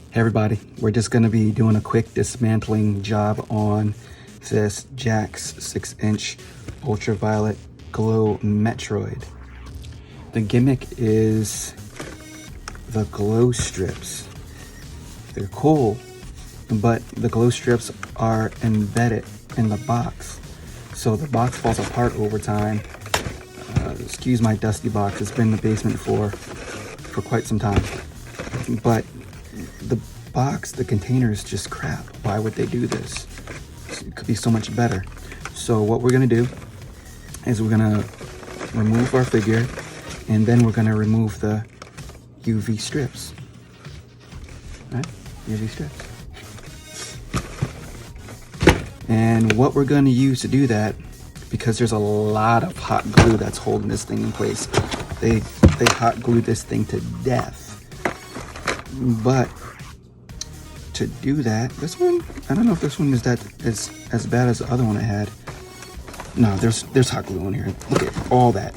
Hey everybody, we're just going to be doing a quick dismantling job on this Jakks 6-inch Ultraviolet Glow Metroid. The gimmick is the glow strips. They're cool, but the glow strips are embedded in the box. So the box falls apart over time. Excuse my dusty box, it's been in the basement for quite some time. But the box, the container is just crap. Why would they do this? It could be so much better. So what we're gonna do is we're gonna remove our figure, and then we're gonna remove the UV strips. Right? UV strips. And what we're gonna use to do that, because there's a lot of hot glue that's holding this thing in place. They hot glued this thing to death. But to do that, this one, I don't know if this one is as bad as the other one I had. No, there's hot glue on here. Look at all that,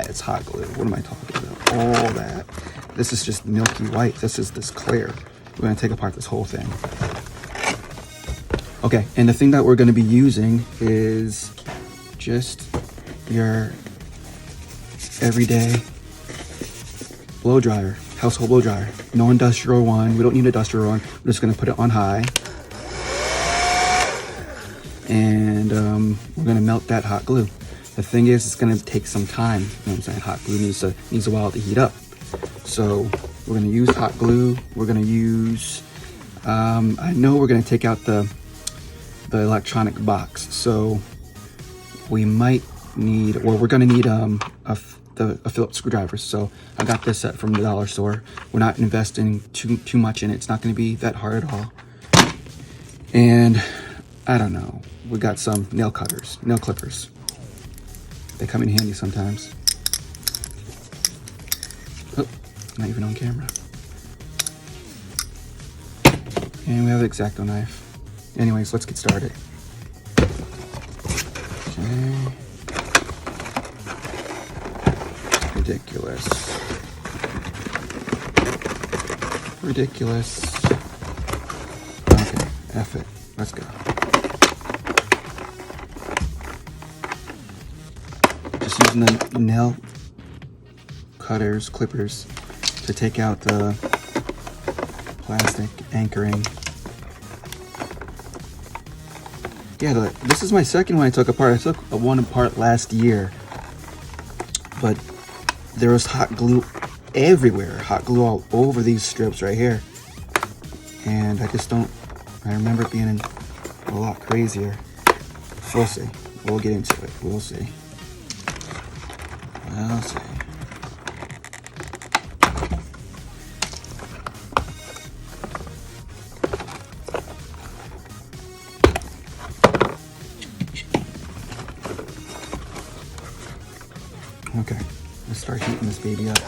it's hot glue. What am I talking about? All that. This is just milky white. This is this clear. We're gonna take apart this whole thing. Okay, and the thing that we're gonna be using is just your everyday blow dryer. Household blow dryer, no industrial one. We don't need an industrial one. We're just gonna put it on high, and we're gonna melt that hot glue. The thing is, it's gonna take some time. You know what I'm saying? Hot glue needs a while to heat up. So we're gonna use hot glue. We're gonna use. I know we're gonna take out the electronic box. So we might need, or we're gonna need a Phillips screwdriver. So I got this set from the dollar store. We're not investing too much in it. It's not going to be that hard at all. And I don't know. We got some nail clippers. They come in handy sometimes. Oh, not even on camera. And we have the X-Acto knife. Anyways, let's get started. Okay. Ridiculous. Okay, F it. Let's go. Just using the nail clippers to take out the plastic anchoring. Yeah, this is my second one I took apart. I took one apart last year, but there was hot glue everywhere, hot glue all over these strips right here. And I remember it being a lot crazier. We'll see. We'll get into it. We'll see. We'll see. Okay, let's start heating this baby up.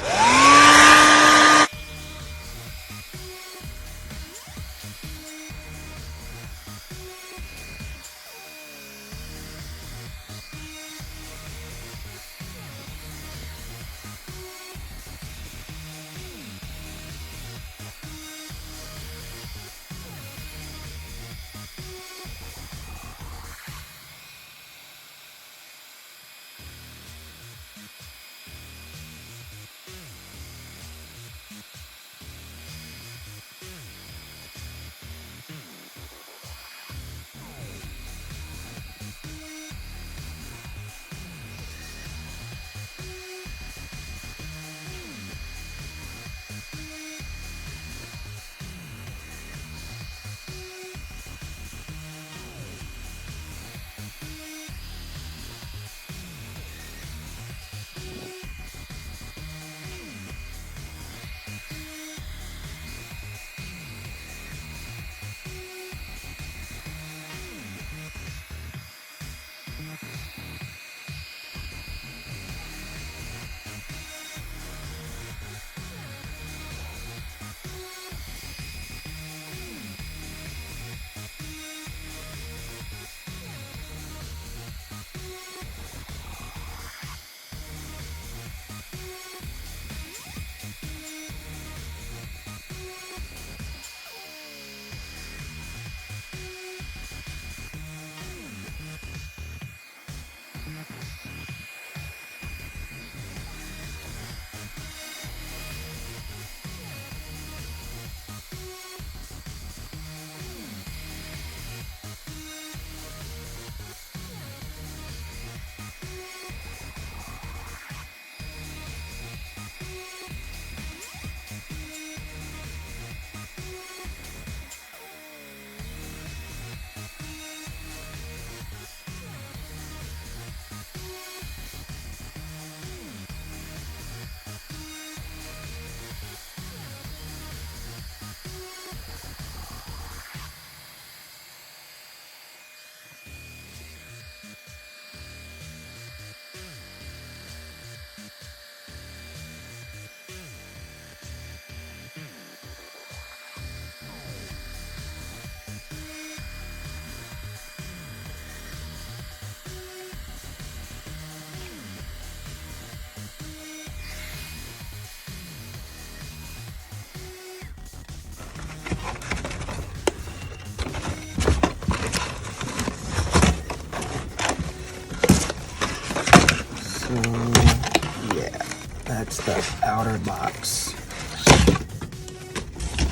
the outer box.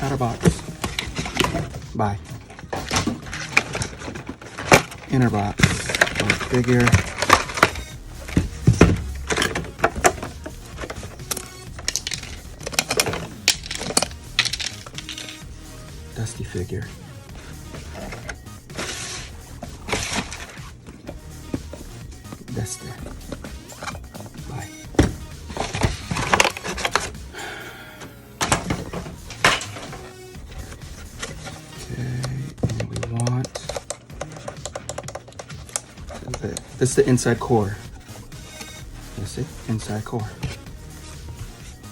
Outer box. Bye. Inner box. Go figure. Dusty figure. Dusty. Bye. And we want this is the inside core. You see? Inside core.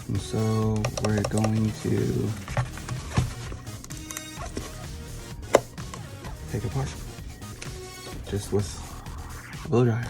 And so we're going to take it apart just with a blow dryer.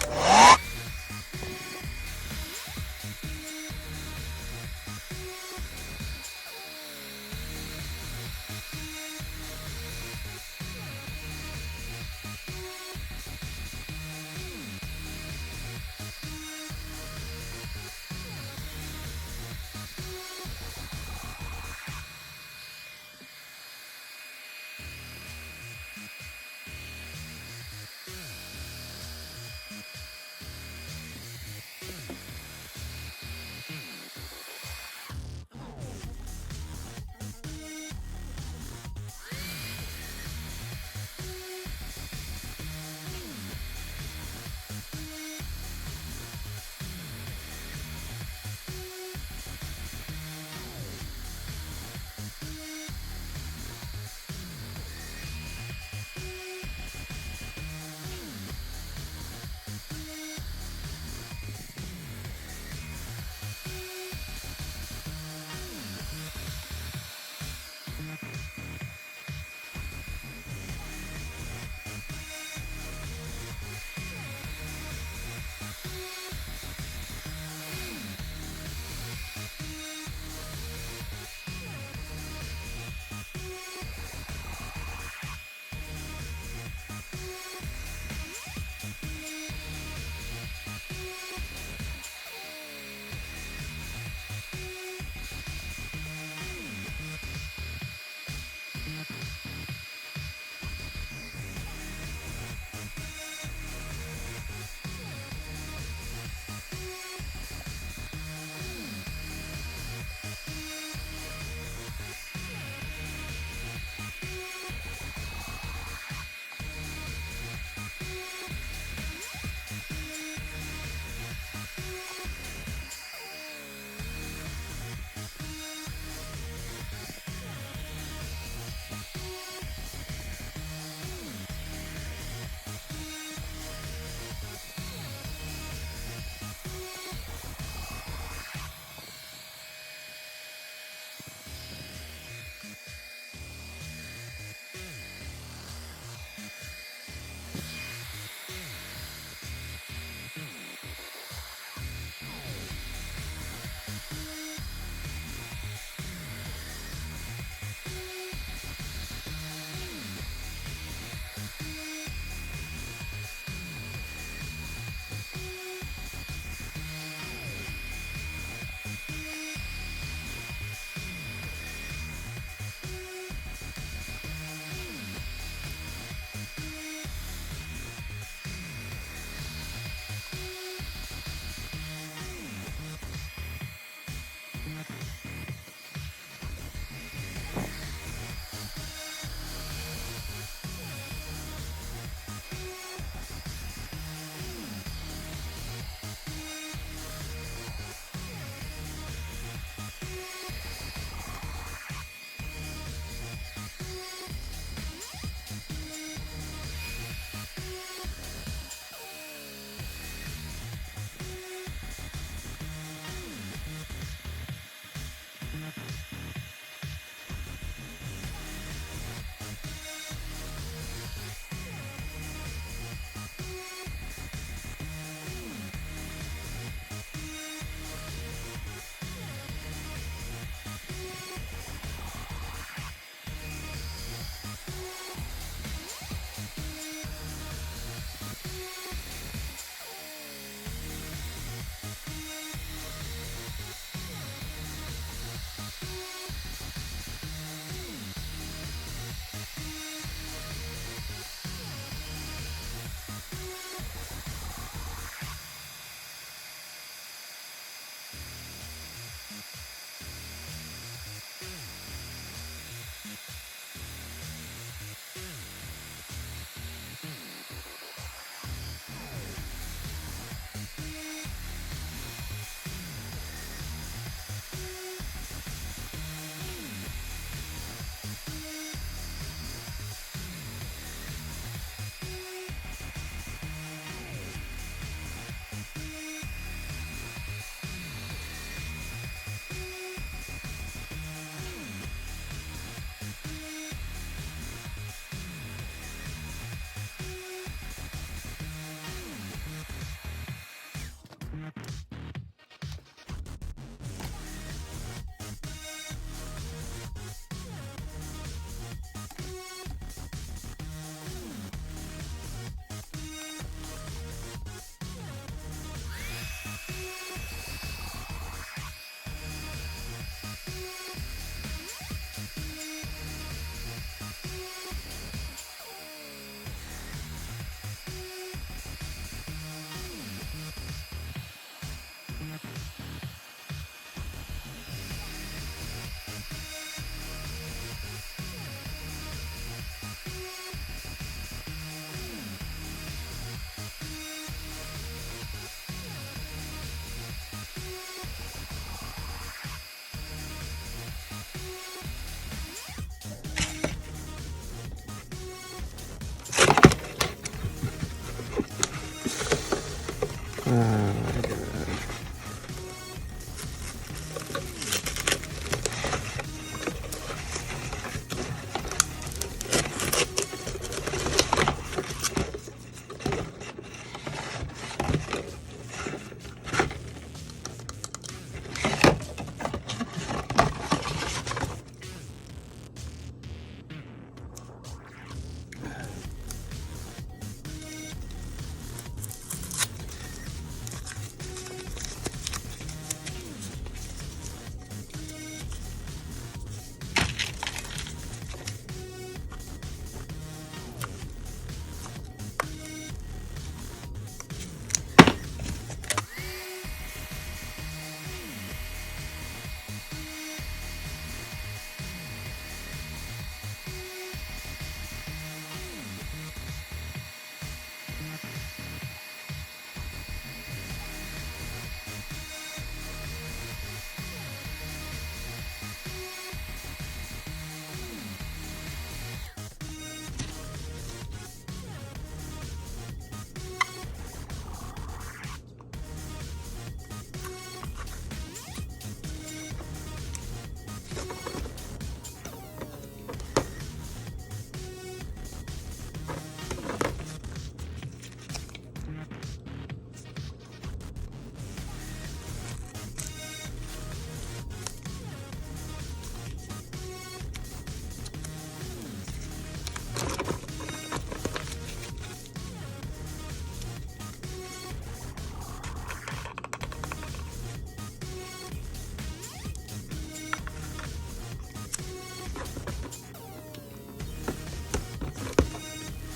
my God.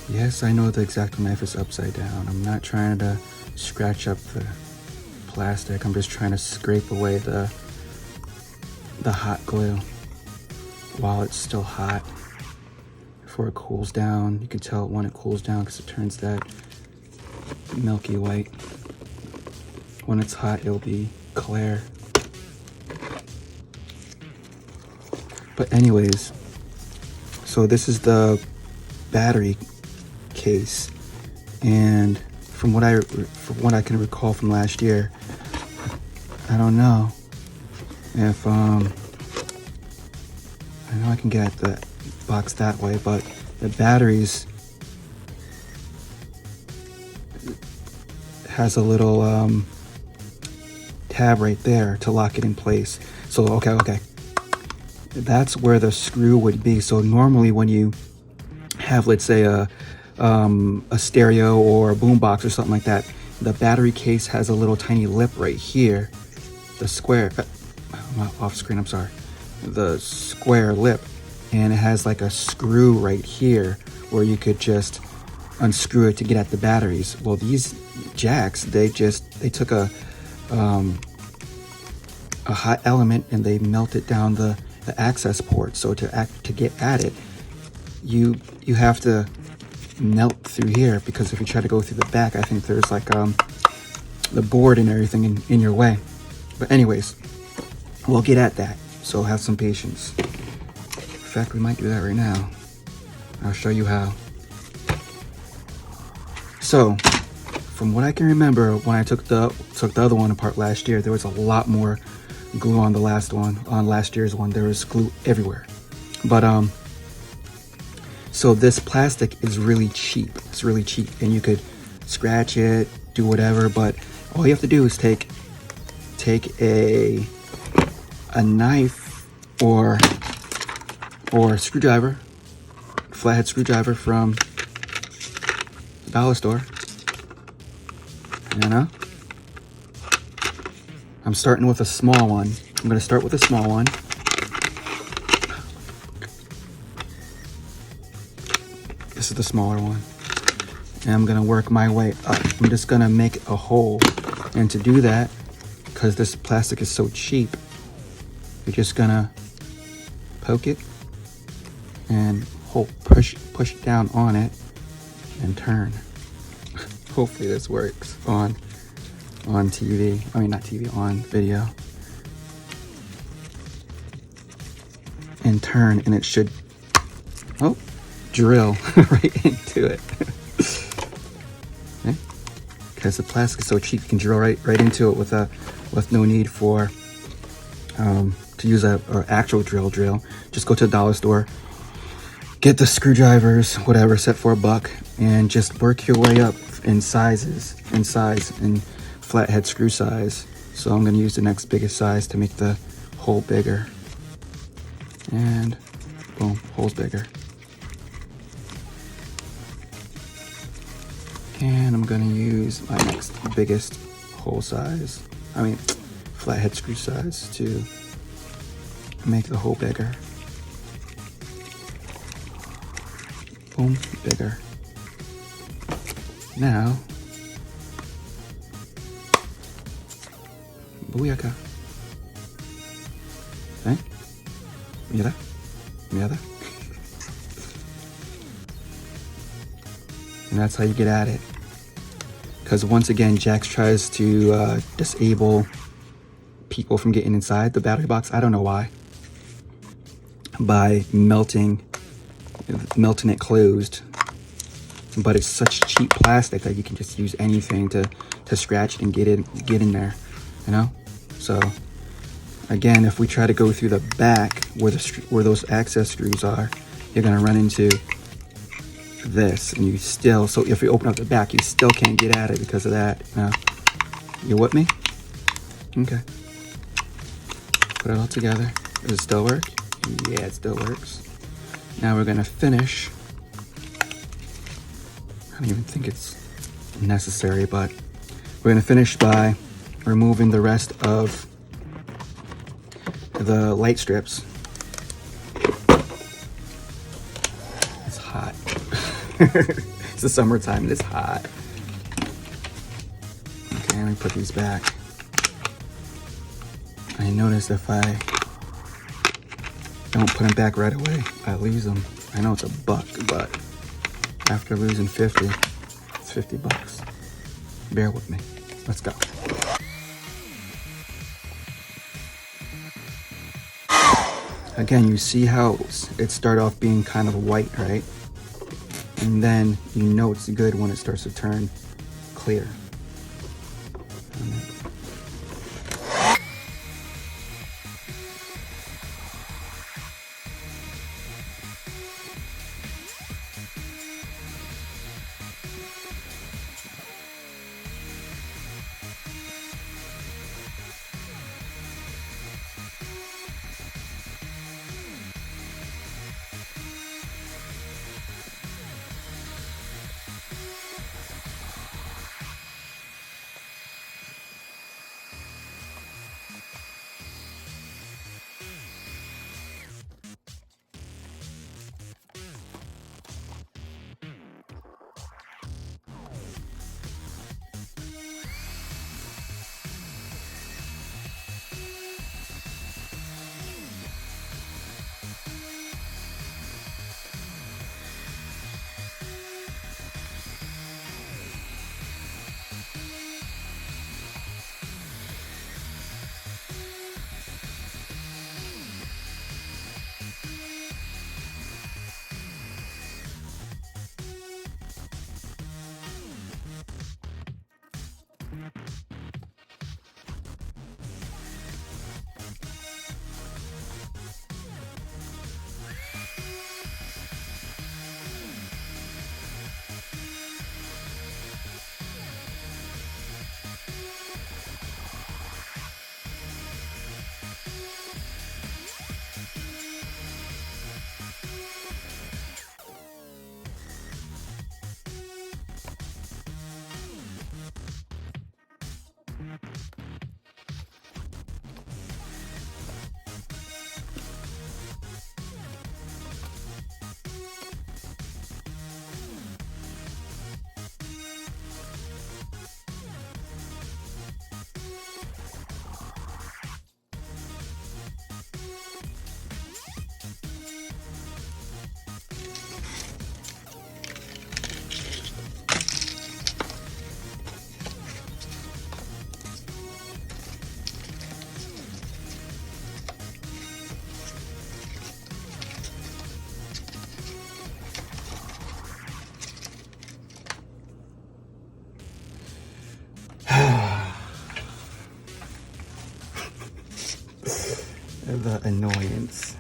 Yes, I know the X-Acto knife is upside down. I'm not trying to scratch up the plastic. I'm just trying to scrape away the hot glue while it's still hot. Before it cools down, you can tell when it cools down because it turns that milky white. When it's hot, it'll be clear. But anyways, so this is the battery case, and from what I can recall from last year, I don't know if I know I can get at the box that way, but the batteries has a little tab right there to lock it in place. So okay, that's where the screw would be. So normally when you have, let's say, a stereo or a boombox or something like that, the battery case has a little tiny lip right here, the square, I'm off screen, I'm sorry, the square lip, and it has like a screw right here where you could just unscrew it to get at the batteries. Well, these jacks, they took a hot element and they melted down the access port. So to get at it, you have to melt through here, because if you try to go through the back, I think there's like the board and everything in your way. But anyways, we'll get at that, so have some patience. In fact, we might do that right now. I'll show you how. So from what I can remember, when I took the other one apart last year, there was a lot more glue on the last one. On last year's one, there was glue everywhere. But so this plastic is really cheap. It's really cheap, and you could scratch it, do whatever, but all you have to do is take a knife or a screwdriver, flathead screwdriver from the dollar store. You know? I'm starting with a small one. I'm gonna start with a small one. This is the smaller one. And I'm gonna work my way up. I'm just gonna make a hole. And to do that, because this plastic is so cheap, you're just gonna poke it and push down on it and turn. Hopefully this works on TV. I mean, not TV, on video. And turn, and it should, drill right into it. Okay. because the plastic is so cheap. You can drill right into it with no need for to use a actual drill. Just go to the dollar store, get the screwdrivers, whatever, set for $1, and just work your way up in size and flathead screw size. So I'm going to use the next biggest size to make the hole bigger. And boom, hole's bigger. And I'm going to use my next biggest hole size, flathead screw size, to make the hole bigger. Boom, bigger. Now, booyaka. Okay? Mira? And that's how you get at it. Because once again, Jakks tries to disable people from getting inside the battery box. I don't know why. By melting it closed. But it's such cheap plastic that you can just use anything to scratch and get in there, you know? So again, if we try to go through the back where those access screws are, you're gonna run into this, and so if you open up the back, you still can't get at it because of that. You with me? Okay. Put it all together. Does it still work? Yeah, it still works. Now we're gonna finish. I don't even think it's necessary, but we're gonna finish by removing the rest of the light strips. It's hot. It's the summertime and it's hot. Okay, let me put these back. I noticed if I don't put them back right away, I lose them. I know it's $1, but after losing 50, it's $50. Bear with me. Let's go. Again, you see how it started off being kind of white, right? And then you know it's good when it starts to turn clear. the annoyance.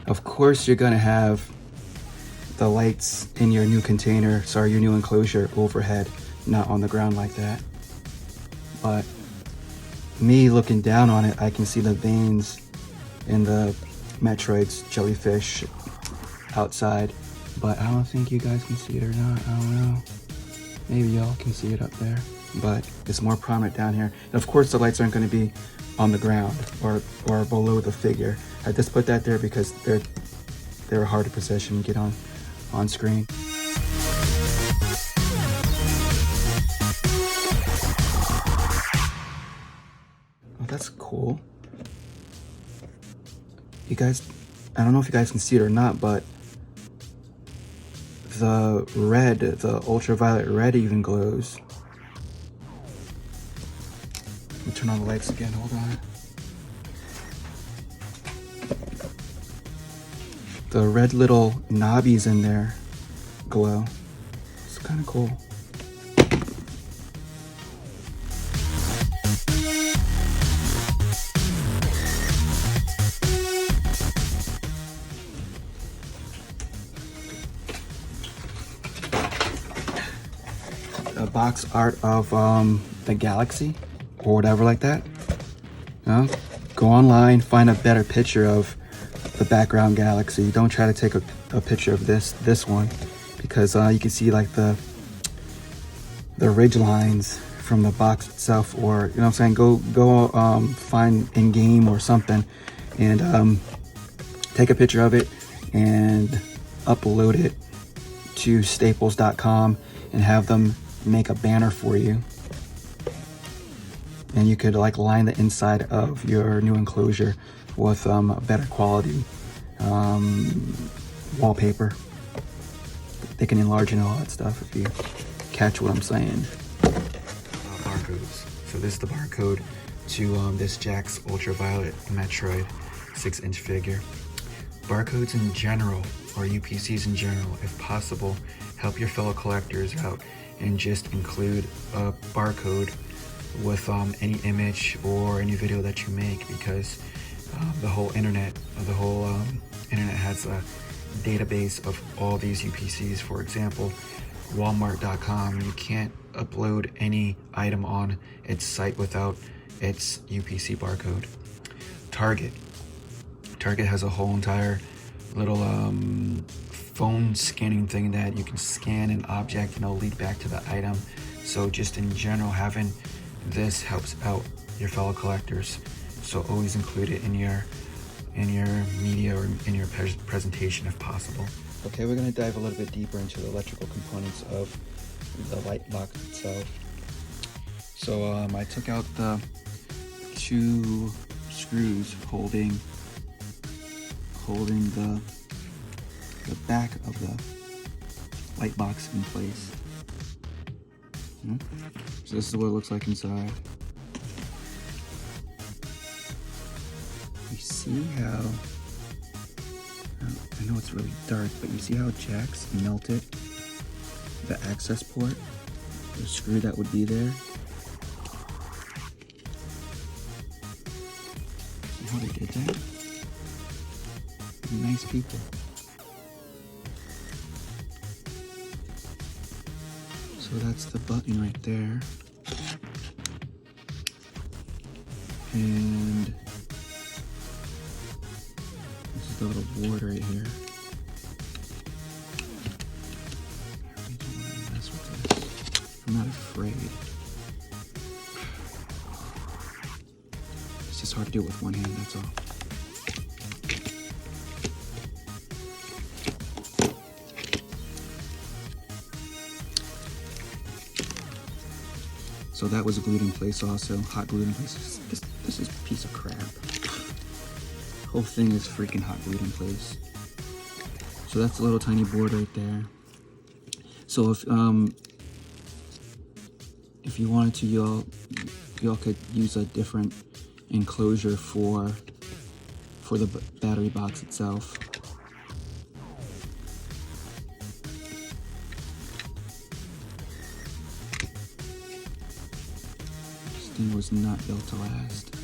Of course, you're gonna have the lights in your new container, sorry, your new enclosure overhead, not on the ground like that. But me looking down on it, I can see the veins in the Metroid's jellyfish outside, but I don't think you guys can see it or not. I don't know. Maybe y'all can see it up there, but it's more prominent down here. And of course, the lights aren't going to be on the ground or below the figure. I just put that there because they're hard to position and get on screen. Oh, that's cool. You guys, I don't know if you guys can see it or not, but the red, the ultraviolet red even glows. Let me turn on the lights again, hold on. The red little knobbies in there glow. It's kind of cool. A box art of the galaxy or whatever like that. You know, go online, find a better picture of the background galaxy. Don't try to take a picture of this one, because you can see like the ridge lines from the box itself, or you know what I'm saying, go find in game or something and take a picture of it and upload it to staples.com and have them make a banner for you. And you could like line the inside of your new enclosure with better quality wallpaper. They can enlarge and all that stuff if you catch what I'm saying. Barcodes. So this is the barcode to this Jakks Ultraviolet Metroid 6-inch figure. Barcodes in general, or UPCs in general, if possible, help your fellow collectors out and just include a barcode with any image or any video that you make, because the whole internet has a database of all these UPCs. For example, Walmart.com, you can't upload any item on its site without its UPC barcode. Target has a whole entire little phone scanning thing that you can scan an object and it'll lead back to the item. So just in general, having this helps out your fellow collectors. So always include it in your media or in your presentation if possible. Okay, we're going to dive a little bit deeper into the electrical components of the light box itself. So I took out the 2 screws holding the back of the light box in place. So this is what it looks like inside. You see how, I know it's really dark, but you see how Jakks melted the access port, the screw that would be there? See how they did that? Nice people. So So that's the button right there. And this is the little board right here. I really don't want to mess with this. I'm not afraid. It's just hard to do it with one hand, that's all. So that was glued in place also, hot glued in place. This is a piece of crap. Whole thing is freaking hot glued in place. So that's a little tiny board right there. So if you wanted to, y'all could use a different enclosure for the battery box itself. This thing was not built to last.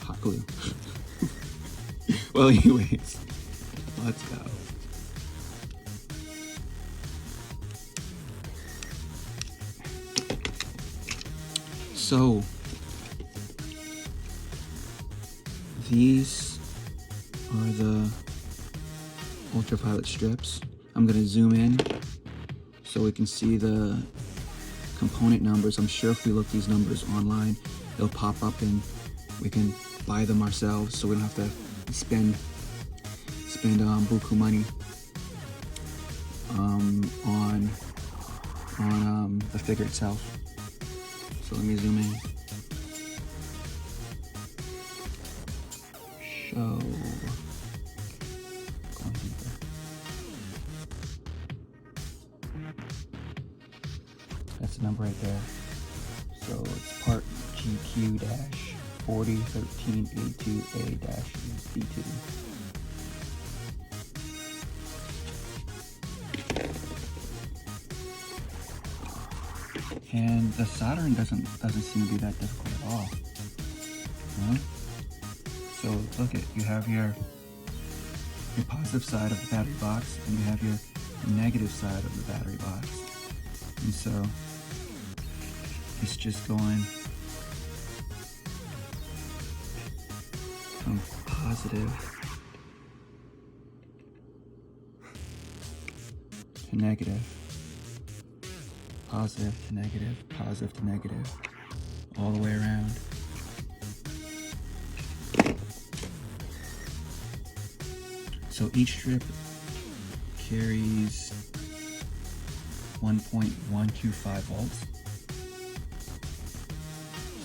Hot glue. Well, anyways, let's go. So these are the ultraviolet strips. I'm gonna zoom in so we can see the component numbers. I'm sure if we look these numbers online, they'll pop up and we can buy them ourselves, so we don't have to spend buku money on the figure itself. So let me zoom in. Show. Going deeper. That's the number right there. So it's part GQ-4013A2A-B2. And the soldering doesn't seem to be that difficult at all. Huh? So look at, you have your positive side of the battery box and you have your negative side of the battery box. And so it's just going from positive to negative. Positive to negative, positive to negative, all the way around. So each strip carries 1.125 volts.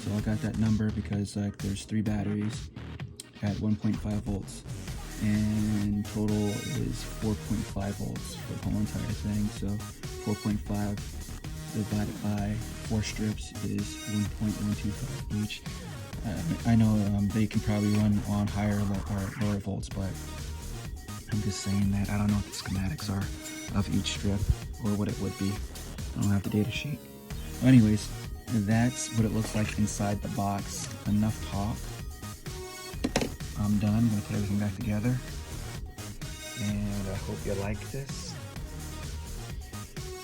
So I got that number because there's 3 batteries at 1.5 volts. And total is 4.5 volts for the whole entire thing. So 4.5 divided by 4 strips is 1.125 each. I know they can probably run on higher or lower volts, but I'm just saying that I don't know what the schematics are of each strip or what it would be. I don't have the data sheet. Anyways, that's what it looks like inside the box. Enough talk. I'm done. I'm going to put everything back together. And I hope you like this.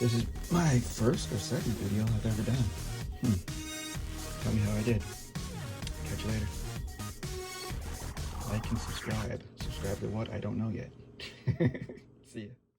This is my first or second video I've ever done. Tell me how I did. Catch you later. Like and subscribe. Subscribe to what? I don't know yet. See ya.